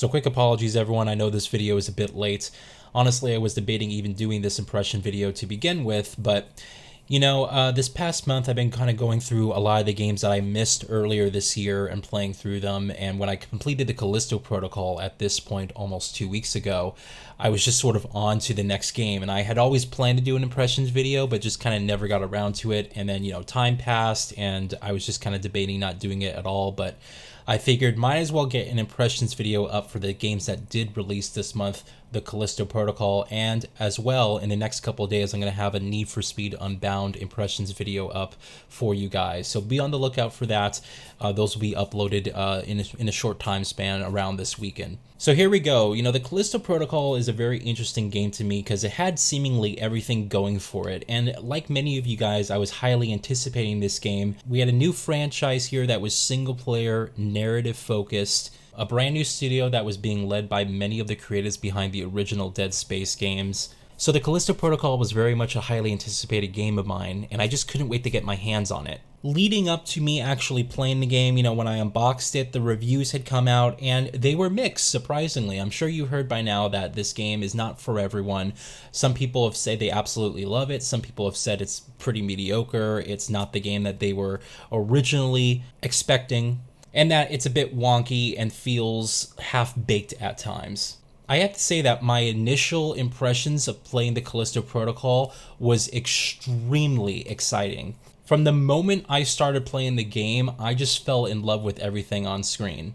So quick apologies everyone, I know this video is a bit late. Honestly, I was debating even doing this impression video to begin with, but this past month I've been kind of going through a lot of the games that I missed earlier this year and playing through them, and when I completed the Callisto Protocol at this point almost 2 weeks ago, I was just sort of on to the next game, and I had always planned to do an impressions video but just kind of never got around to it, and then time passed and I was just kind of debating not doing it at all, but I figured might as well get an impressions video up for the games that did release this month, the Callisto Protocol, and as well in the next couple of days I'm going to have a Need for Speed Unbound impressions video up for you guys. So be on the lookout for that. Those will be uploaded in a short time span around this weekend. So here we go. The Callisto Protocol is a very interesting game to me because it had seemingly everything going for it. And like many of you guys, I was highly anticipating this game. We had a new franchise here that was single player, narrative focused, a brand new studio that was being led by many of the creators behind the original Dead Space games. So the Callisto Protocol was very much a highly anticipated game of mine, and I just couldn't wait to get my hands on it. Leading up to me actually playing the game, when I unboxed it, the reviews had come out and they were mixed, surprisingly. I'm sure you heard by now that this game is not for everyone. Some people have said they absolutely love it. Some people have said it's pretty mediocre. It's not the game that they were originally expecting, and that it's a bit wonky and feels half-baked at times. I have to say that my initial impressions of playing the Callisto Protocol was extremely exciting. From the moment I started playing the game, I just fell in love with everything on screen.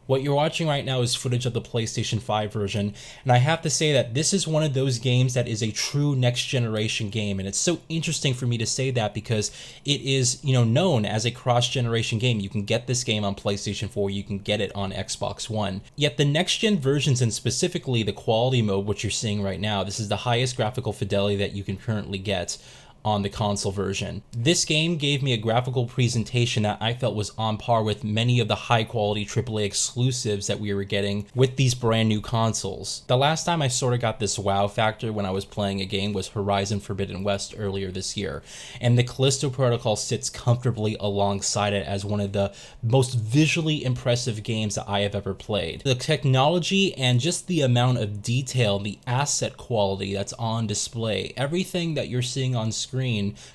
What you're watching right now is footage of the PlayStation 5 version, and I have to say that this is one of those games that is a true next generation game, and it's so interesting for me to say that because it is, known as a cross-generation game. You can get this game on PlayStation 4, you can get it on Xbox One. Yet the next-gen versions, and specifically the quality mode, which you're seeing right now, this is the highest graphical fidelity that you can currently get on the console version. This game gave me a graphical presentation that I felt was on par with many of the high quality AAA exclusives that we were getting with these brand new consoles. The last time I sort of got this wow factor when I was playing a game was Horizon Forbidden West earlier this year, and the Callisto Protocol sits comfortably alongside it as one of the most visually impressive games that I have ever played. The technology and just the amount of detail, the asset quality that's on display, everything that you're seeing on screen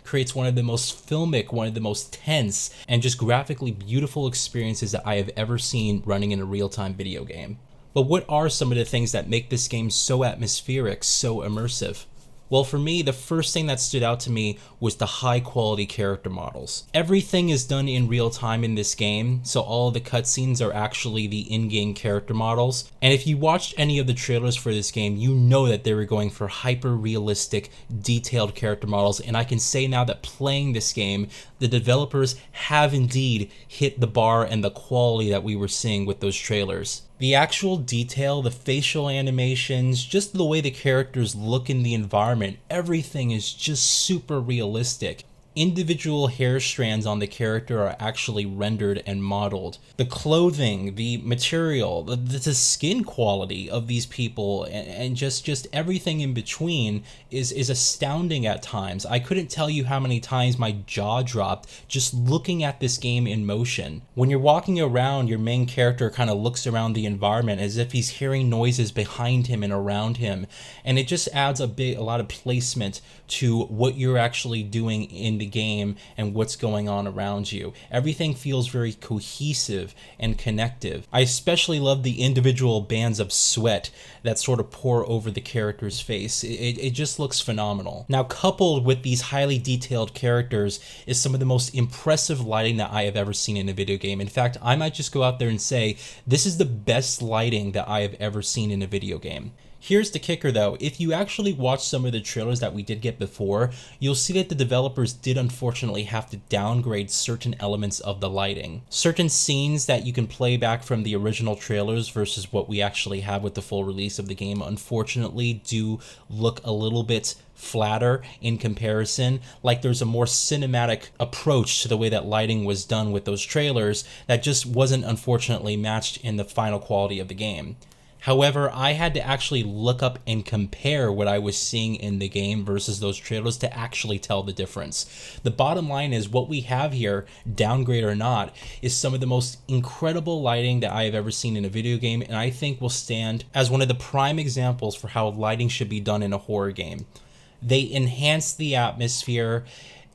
creates one of the most filmic, one of the most tense, and just graphically beautiful experiences that I have ever seen running in a real-time video game. But what are some of the things that make this game so atmospheric, so immersive? Well, for me, the first thing that stood out to me was the high quality character models. Everything is done in real time in this game, so all of the cutscenes are actually the in-game character models. And if you watched any of the trailers for this game, you know that they were going for hyper-realistic, detailed character models, and I can say now that playing this game, the developers have indeed hit the bar and the quality that we were seeing with those trailers. The actual detail, the facial animations, just the way the characters look in the environment, everything is just super realistic. Individual hair strands on the character are actually rendered and modeled. The clothing, the material, the skin quality of these people, and just everything in between is astounding at times. I couldn't tell you how many times my jaw dropped just looking at this game in motion. When you're walking around, your main character kind of looks around the environment as if he's hearing noises behind him and around him, and it just adds a lot of placement to what you're actually doing in the game and what's going on around you. Everything feels very cohesive and connective. I especially love the individual bands of sweat that sort of pour over the character's face. It just looks phenomenal. Now, coupled with these highly detailed characters is some of the most impressive lighting that I have ever seen in a video game. In fact, I might just go out there and say this is the best lighting that I have ever seen in a video game. Here's the kicker though, if you actually watch some of the trailers that we did get before, you'll see that the developers did unfortunately have to downgrade certain elements of the lighting. Certain scenes that you can play back from the original trailers versus what we actually have with the full release of the game unfortunately do look a little bit flatter in comparison. Like there's a more cinematic approach to the way that lighting was done with those trailers that just wasn't unfortunately matched in the final quality of the game. However, I had to actually look up and compare what I was seeing in the game versus those trailers to actually tell the difference. The bottom line is what we have here, downgrade or not, is some of the most incredible lighting that I have ever seen in a video game, and I think will stand as one of the prime examples for how lighting should be done in a horror game. They enhance the atmosphere.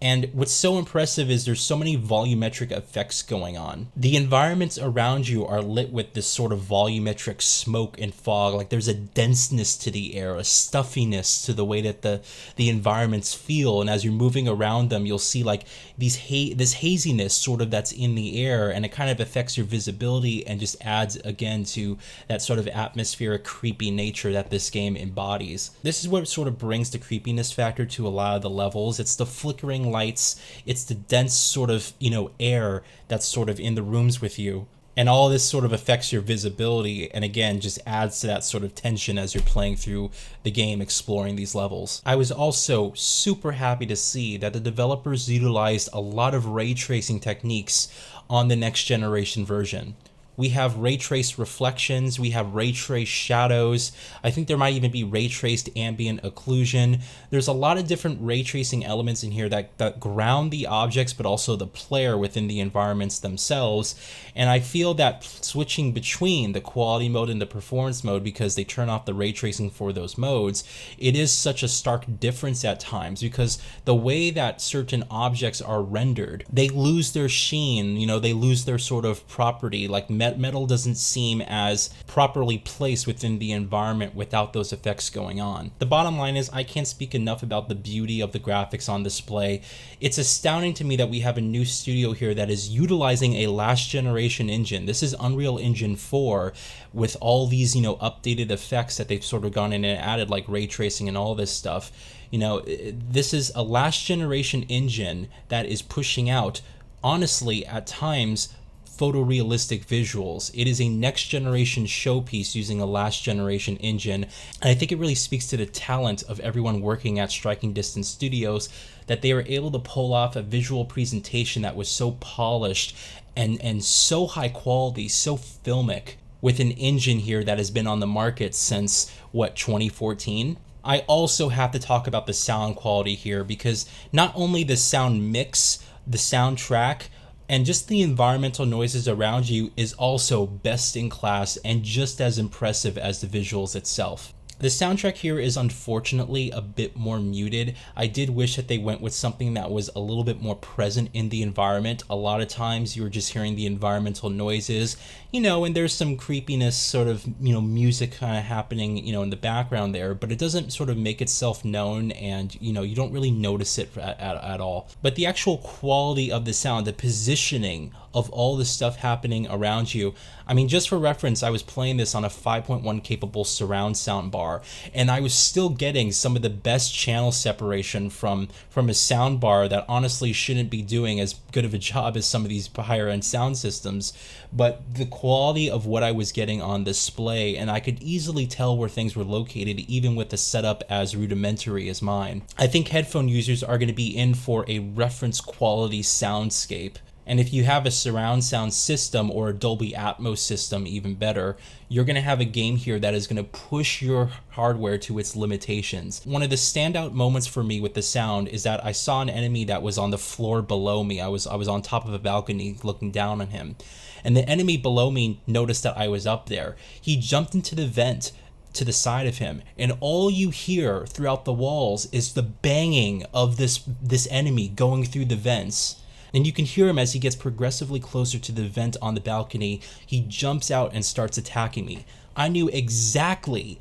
And what's so impressive is there's so many volumetric effects going on. The environments around you are lit with this sort of volumetric smoke and fog. Like there's a denseness to the air, a stuffiness to the way that the environments feel. And as you're moving around them, you'll see like this haziness sort of that's in the air, and it kind of affects your visibility and just adds again to that sort of atmospheric creepy nature that this game embodies. This is what sort of brings the creepiness factor to a lot of the levels. It's the flickering lights, it's the dense sort of, air that's sort of in the rooms with you. And all this sort of affects your visibility, and again, just adds to that sort of tension as you're playing through the game, exploring these levels. I was also super happy to see that the developers utilized a lot of ray tracing techniques on the next generation version. We have ray traced reflections, we have ray traced shadows. I think there might even be ray traced ambient occlusion. There's a lot of different ray tracing elements in here that ground the objects, but also the player within the environments themselves. And I feel that switching between the quality mode and the performance mode, because they turn off the ray tracing for those modes, it is such a stark difference at times, because the way that certain objects are rendered, they lose their sheen, they lose their sort of property. Like metal doesn't seem as properly placed within the environment without those effects going on. The bottom line is I can't speak enough about the beauty of the graphics on display. It's astounding to me that we have a new studio here that is utilizing a last generation engine. This is Unreal Engine 4 with all these, updated effects that they've sort of gone in and added, like ray tracing and all this stuff. This is a last generation engine that is pushing out, honestly, at times, photorealistic visuals. It is a next generation showpiece using a last generation engine, and I think it really speaks to the talent of everyone working at Striking Distance Studios, that they were able to pull off a visual presentation that was so polished and so high quality, so filmic, with an engine here that has been on the market since 2014. I also have to talk about the sound quality here, because not only the sound mix, the soundtrack, and just the environmental noises around you is also best in class and just as impressive as the visuals itself. The soundtrack here is unfortunately a bit more muted. I did wish that they went with something that was a little bit more present in the environment. A lot of times you were just hearing the environmental noises, and there's some creepiness sort of, music kind of happening, in the background there, but it doesn't sort of make itself known, and, you don't really notice it at all. But the actual quality of the sound, the positioning of all the stuff happening around you. I mean, just for reference, I was playing this on a 5.1 capable surround sound bar, and I was still getting some of the best channel separation from a sound bar that honestly shouldn't be doing as good of a job as some of these higher end sound systems. But the quality of what I was getting on display, and I could easily tell where things were located even with a setup as rudimentary as mine. I think headphone users are going to be in for a reference quality soundscape. And if you have a surround sound system or a Dolby Atmos system, even better, you're going to have a game here that is going to push your hardware to its limitations. One of the standout moments for me with the sound is that I saw an enemy that was on the floor below me. I was on top of a balcony looking down on him. And the enemy below me noticed that I was up there. He jumped into the vent to the side of him, and all you hear throughout the walls is the banging of this enemy going through the vents. And you can hear him as he gets progressively closer to the vent on the balcony. He jumps out and starts attacking me. I knew exactly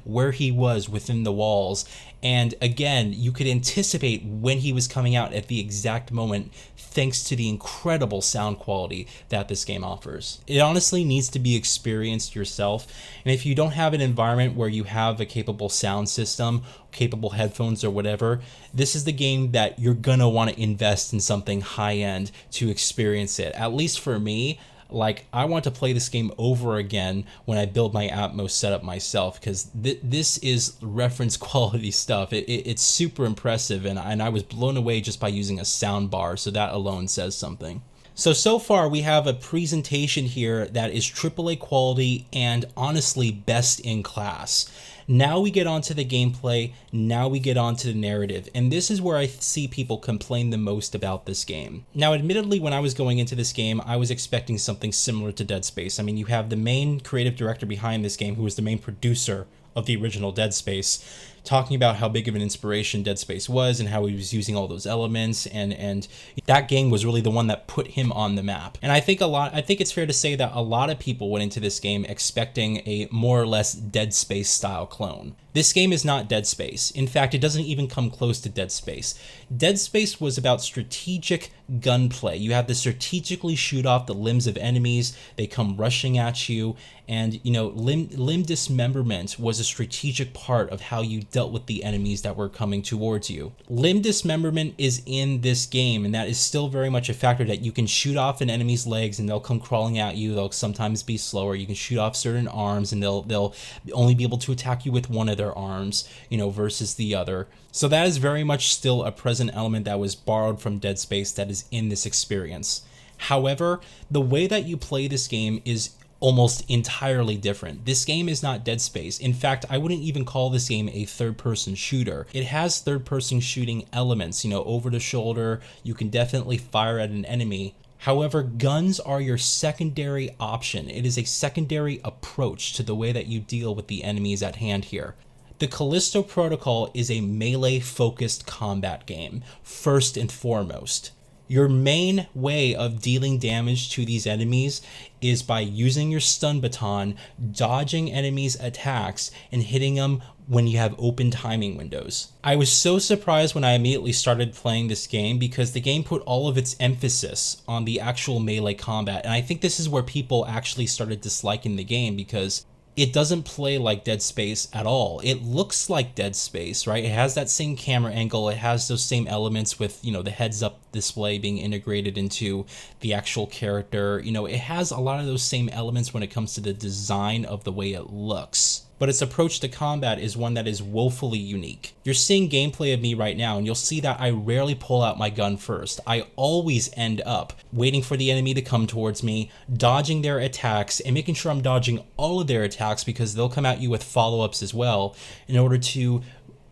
where he was within the walls. And again, you could anticipate when he was coming out at the exact moment, thanks to the incredible sound quality that this game offers. It honestly needs to be experienced yourself. And if you don't have an environment where you have a capable sound system, capable headphones or whatever, this is the game that you're gonna want to invest in something high end to experience it. At least for me, like, I want to play this game over again when I build my Atmos setup myself, because this is reference quality stuff. It's super impressive, and I was blown away just by using a sound bar, so that alone says something. So far we have a presentation here that is AAA quality and honestly best in class. Now we get onto the gameplay, now we get onto the narrative, and this is where I see people complain the most about this game. Now admittedly, when I was going into this game, I was expecting something similar to Dead Space. I mean, you have the main creative director behind this game, who was the main producer of the original Dead Space, talking about how big of an inspiration Dead Space was and how he was using all those elements, and that game was really the one that put him on the map. And I think it's fair to say that a lot of people went into this game expecting a more or less Dead Space style clone. This game is not Dead Space. In fact, it doesn't even come close to Dead Space. Dead Space was about strategic gunplay. You have to strategically shoot off the limbs of enemies. They come rushing at you, and limb dismemberment was a strategic part of how you dealt with the enemies that were coming towards you. Limb dismemberment is in this game, and that is still very much a factor, that you can shoot off an enemy's legs and they'll come crawling at you. They'll sometimes be slower. You can shoot off certain arms and they'll only be able to attack you with one of their arms, versus the other. So that is very much still a present element that was borrowed from Dead Space that is in this experience. However, the way that you play this game is almost entirely different. This game is not Dead Space. In fact, I wouldn't even call this game a third-person shooter. It has third-person shooting elements, over the shoulder. You can definitely fire at an enemy. However, guns are your secondary option. It is a secondary approach to the way that you deal with the enemies at hand here. The Callisto Protocol is a melee-focused combat game, first and foremost. Your main way of dealing damage to these enemies is by using your stun baton, dodging enemies' attacks, and hitting them when you have open timing windows. I was so surprised when I immediately started playing this game, because the game put all of its emphasis on the actual melee combat, and I think this is where people actually started disliking the game, because it doesn't play like Dead Space at all. It looks like Dead Space, right? It has that same camera angle. It has those same elements with, the heads-up display being integrated into the actual character. It has a lot of those same elements when it comes to the design of the way it looks. But its approach to combat is one that is woefully unique. You're seeing gameplay of me right now, and you'll see that I rarely pull out my gun first. I always end up waiting for the enemy to come towards me, dodging their attacks, and making sure I'm dodging all of their attacks, because they'll come at you with follow-ups as well, in order to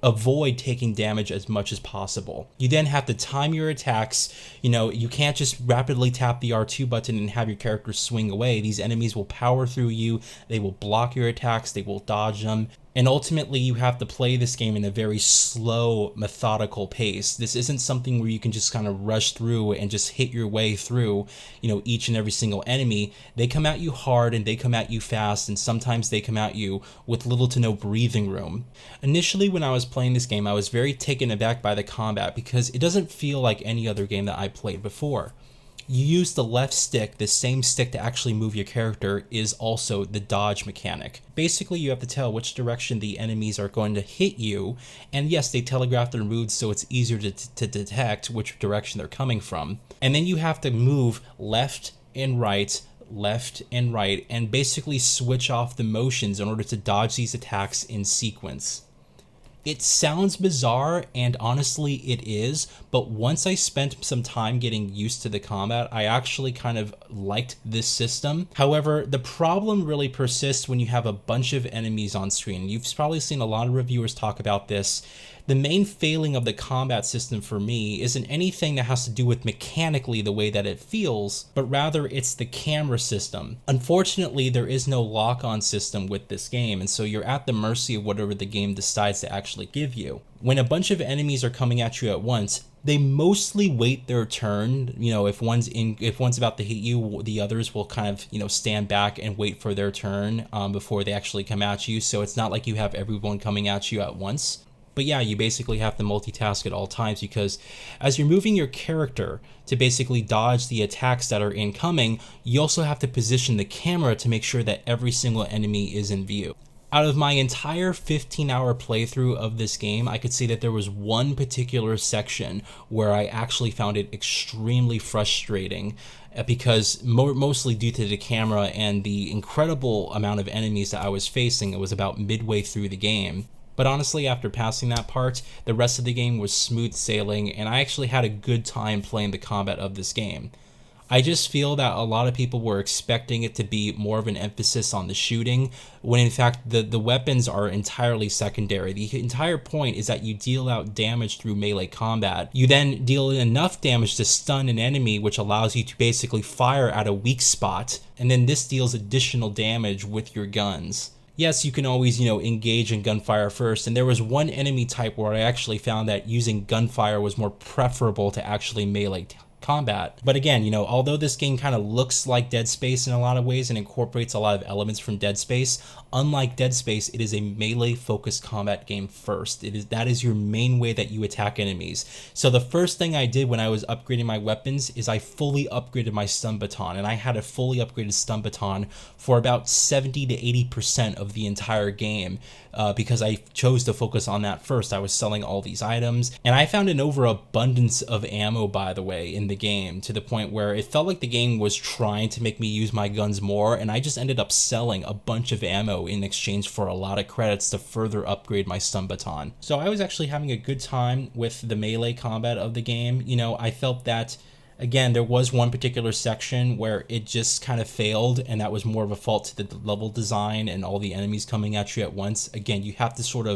avoid taking damage as much as possible. You then have to time your attacks. You can't just rapidly tap the R2 button and have your character swing away. These enemies will power through you, they will block your attacks, they will dodge them, and ultimately you have to play this game in a very slow, methodical pace. This isn't something where you can just kind of rush through and just hit your way through, each and every single enemy. They come at you hard and they come at you fast, and sometimes they come at you with little to no breathing room. Initially, when I was playing this game, I was very taken aback by the combat, because it doesn't feel like any other game that I played before. You use the left stick. The same stick to actually move your character is also the dodge mechanic. Basically, you have to tell which direction the enemies are going to hit you, and yes, they telegraph their moves, so it's easier to detect which direction they're coming from. And then you have to move left and right, and basically switch off the motions in order to dodge these attacks in sequence. It sounds bizarre, and honestly it is, but once I spent some time getting used to the combat, I actually kind of liked this system. However, the problem really persists when you have a bunch of enemies on screen. You've probably seen a lot of reviewers talk about this. The main failing of the combat system for me isn't anything that has to do with mechanically the way that it feels, but rather it's the camera system. Unfortunately, there is no lock-on system with this game, and so you're at the mercy of whatever the game decides to actually give you. When a bunch of enemies are coming at you at once, they mostly wait their turn. If one's about to hit you, the others will kind of, stand back and wait for their turn before they actually come at you. So it's not like you have everyone coming at you at once. But yeah, you basically have to multitask at all times, because as you're moving your character to basically dodge the attacks that are incoming, you also have to position the camera to make sure that every single enemy is in view. Out of my entire 15-hour playthrough of this game, I could say that there was one particular section where I actually found it extremely frustrating, because mostly due to the camera and the incredible amount of enemies that I was facing. It was about midway through the game. But honestly, after passing that part, the rest of the game was smooth sailing, and I actually had a good time playing the combat of this game. I just feel that a lot of people were expecting it to be more of an emphasis on the shooting, when in fact the weapons are entirely secondary. The entire point is that you deal out damage through melee combat. You then deal enough damage to stun an enemy, which allows you to basically fire at a weak spot, and then this deals additional damage with your guns. Yes, you can always, engage in gunfire first, and there was one enemy type where I actually found that using gunfire was more preferable to actually melee combat. But again, although this game kind of looks like Dead Space in a lot of ways and incorporates a lot of elements from Dead Space, unlike Dead Space, it is a melee focused combat game first. That is your main way that you attack enemies. So the first thing I did when I was upgrading my weapons is I fully upgraded my stun baton, and I had a fully upgraded stun baton for about 70 to 80% of the entire game, because I chose to focus on that first. I was selling all these items, and I found an overabundance of ammo, by the way, in the game, to the point where it felt like the game was trying to make me use my guns more, and I just ended up selling a bunch of ammo in exchange for a lot of credits to further upgrade my stun baton. So I was actually having a good time with the melee combat of the game. I felt that, again, there was one particular section where it just kind of failed, and that was more of a fault to the level design and all the enemies coming at you at once. Again, you have to sort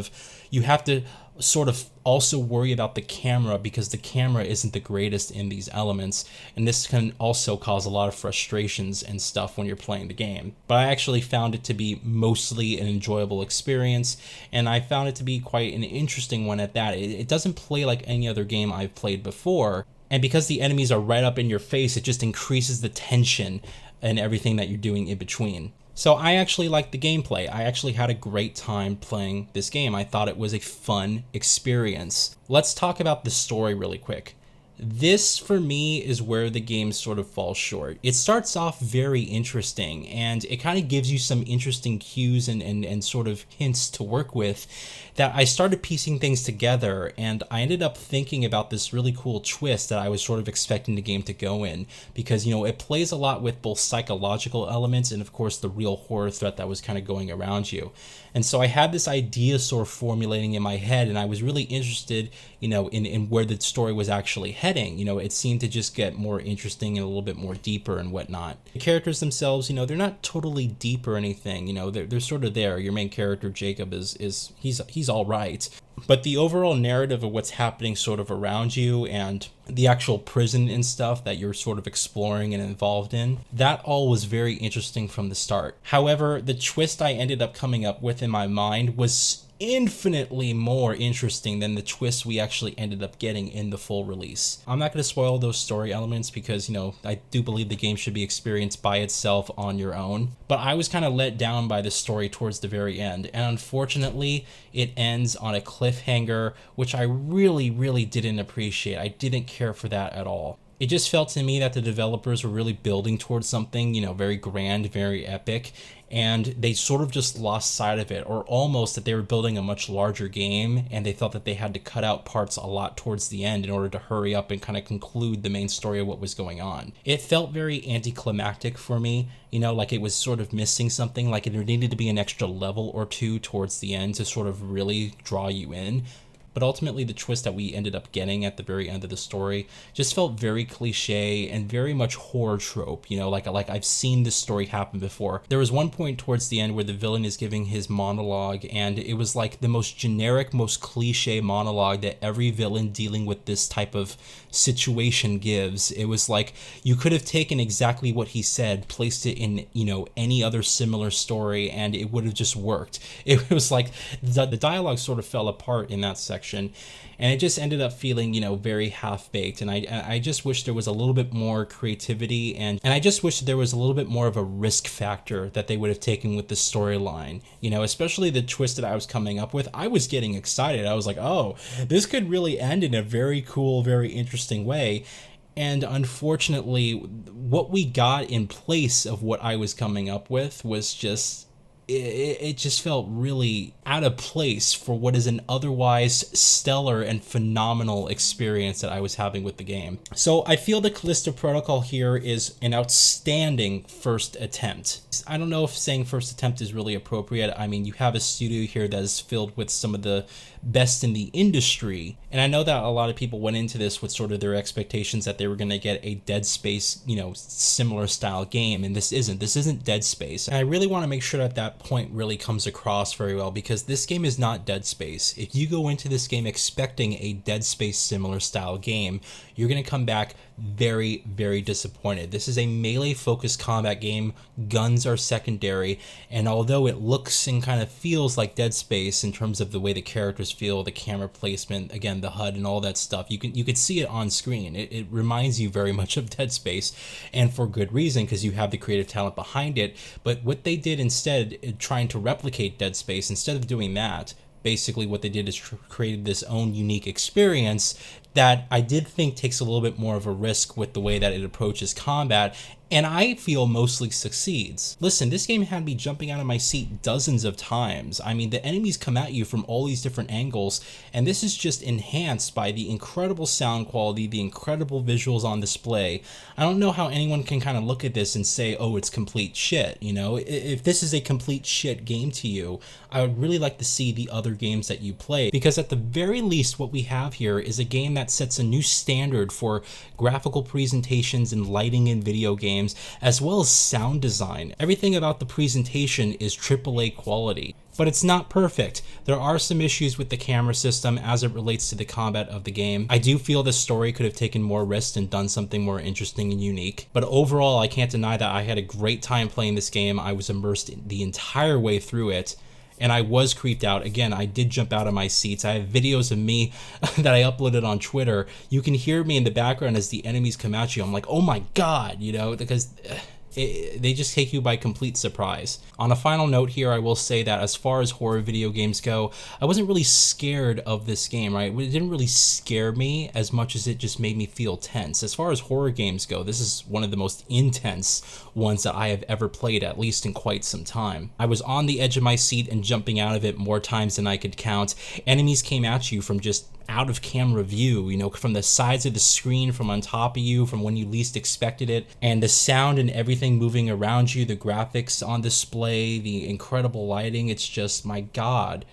of also worry about the camera, because the camera isn't the greatest in these elements, and this can also cause a lot of frustrations and stuff when you're playing the game. But I actually found it to be mostly an enjoyable experience, and I found it to be quite an interesting one at that. It doesn't play like any other game I've played before, and because the enemies are right up in your face, it just increases the tension and everything that you're doing in between. So I actually liked the gameplay. I actually had a great time playing this game. I thought it was a fun experience. Let's talk about the story really quick. This, for me, is where the game sort of falls short. It starts off very interesting, and it kind of gives you some interesting cues and sort of hints to work with, that I started piecing things together, and I ended up thinking about this really cool twist that I was sort of expecting the game to go in, because, it plays a lot with both psychological elements and, of course, the real horror threat that was kind of going around you. And so I had this idea sort of formulating in my head, and I was really interested, in where the story was actually heading. It seemed to just get more interesting and a little bit more deeper and whatnot. The characters themselves, they're not totally deep or anything. They're sort of there. Your main character, Jacob, he's all right. But the overall narrative of what's happening sort of around you, and the actual prison and stuff that you're sort of exploring and involved in, that all was very interesting from the start. However, the twist I ended up coming up with in my mind was infinitely more interesting than the twist we actually ended up getting in the full release. I'm not going to spoil those story elements, because, I do believe the game should be experienced by itself on your own. But I was kind of let down by the story towards the very end, and unfortunately, it ends on a cliffhanger, which I really, really didn't appreciate. I didn't care for that at all. It just felt to me that the developers were really building towards something, very grand, very epic, and they sort of just lost sight of it, or almost that they were building a much larger game, and they felt that they had to cut out parts a lot towards the end in order to hurry up and kind of conclude the main story of what was going on. It felt very anticlimactic for me, like it was sort of missing something, like there needed to be an extra level or two towards the end to sort of really draw you in. But ultimately, the twist that we ended up getting at the very end of the story just felt very cliche and very much horror trope. Like I've seen this story happen before. There was one point towards the end where the villain is giving his monologue, and it was like the most generic, most cliche monologue that every villain dealing with this type of situation gives. It was like you could have taken exactly what he said, placed it in, any other similar story, and it would have just worked. It was like the dialogue sort of fell apart in that section. And it just ended up feeling, very half-baked. And I just wish there was a little bit more creativity, and I just wish there was a little bit more of a risk factor that they would have taken with the storyline. Especially the twist that I was coming up with. I was getting excited. I was like, oh, this could really end in a very cool, very interesting way. And unfortunately, what we got in place of what I was coming up with was just it just felt really out of place for what is an otherwise stellar and phenomenal experience that I was having with the game. So I feel the Callisto Protocol here is an outstanding first attempt. I don't know if saying first attempt is really appropriate. I mean, you have a studio here that is filled with some of the best in the industry, and I know that a lot of people went into this with sort of their expectations that they were going to get a Dead Space, you know, similar style game, and this isn't Dead Space. And I really want to make sure that point really comes across very well, because this game is not Dead Space. If you go into this game expecting a Dead Space similar style game, you're going to come back very, very disappointed. This is a melee focused combat game. Guns are secondary, and although it looks and kind of feels like Dead Space in terms of the way the characters feel, the camera placement, again, the HUD and all that stuff, you could see it on screen. It reminds you very much of Dead Space, and for good reason, because you have the creative talent behind it. But what they did instead, trying to replicate Dead Space, instead of doing that, basically what they did is created this own unique experience that I did think takes a little bit more of a risk with the way that it approaches combat, and I feel mostly succeeds. Listen, this game had me jumping out of my seat dozens of times. I mean, the enemies come at you from all these different angles, and this is just enhanced by the incredible sound quality, the incredible visuals on display. I don't know how anyone can kind of look at this and say, oh, it's complete shit, you know? If this is a complete shit game to you, I would really like to see the other games that you play, because at the very least what we have here is a game that sets a new standard for graphical presentations and lighting in video games, as well as sound design. Everything about the presentation is AAA quality. But it's not perfect. There are some issues with the camera system as it relates to the combat of the game. I do feel the story could have taken more risks and done something more interesting and unique. But overall, I can't deny that I had a great time playing this game. I was immersed the entire way through it, and I was creeped out. Again, I did jump out of my seats. I have videos of me that I uploaded on Twitter. You can hear me in the background as the enemies come at you. I'm like, oh my God, you know, because they just take you by complete surprise. On a final note here, I will say that as far as horror video games go, I wasn't really scared of this game, right? It didn't really scare me as much as it just made me feel tense. As far as horror games go, this is one of the most intense ones that I have ever played, at least in quite some time. I was on the edge of my seat and jumping out of it more times than I could count. Enemies came at you from just out of camera view, you know, from the sides of the screen, from on top of you, from when you least expected it, and the sound and everything moving around you, the graphics on display, the incredible lighting, it's just, my God.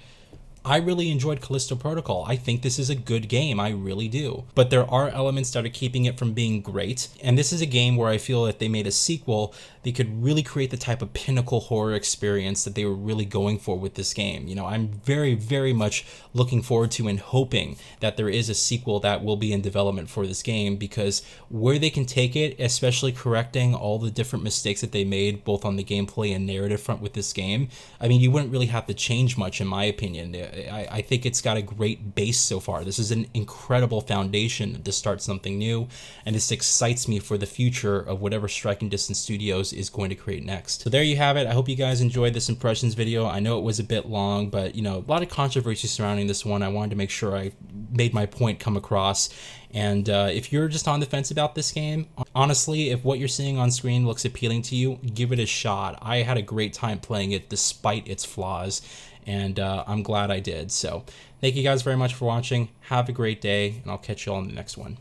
I really enjoyed Callisto Protocol. I think this is a good game, I really do. But there are elements that are keeping it from being great, and this is a game where I feel if they made a sequel, they could really create the type of pinnacle horror experience that they were really going for with this game. You know, I'm very, very much looking forward to and hoping that there is a sequel that will be in development for this game, because where they can take it, especially correcting all the different mistakes that they made both on the gameplay and narrative front with this game, I mean, you wouldn't really have to change much in my opinion. I think it's got a great base so far. This is an incredible foundation to start something new, and this excites me for the future of whatever Striking Distance Studios is going to create next. So there you have it. I hope you guys enjoyed this impressions video. I know it was a bit long, but you know, a lot of controversy surrounding this one. I wanted to make sure I made my point come across. And if you're just on the fence about this game, honestly, if what you're seeing on screen looks appealing to you, give it a shot. I had a great time playing it despite its flaws, and I'm glad I did. So thank you guys very much for watching. Have a great day, and I'll catch you all in the next one.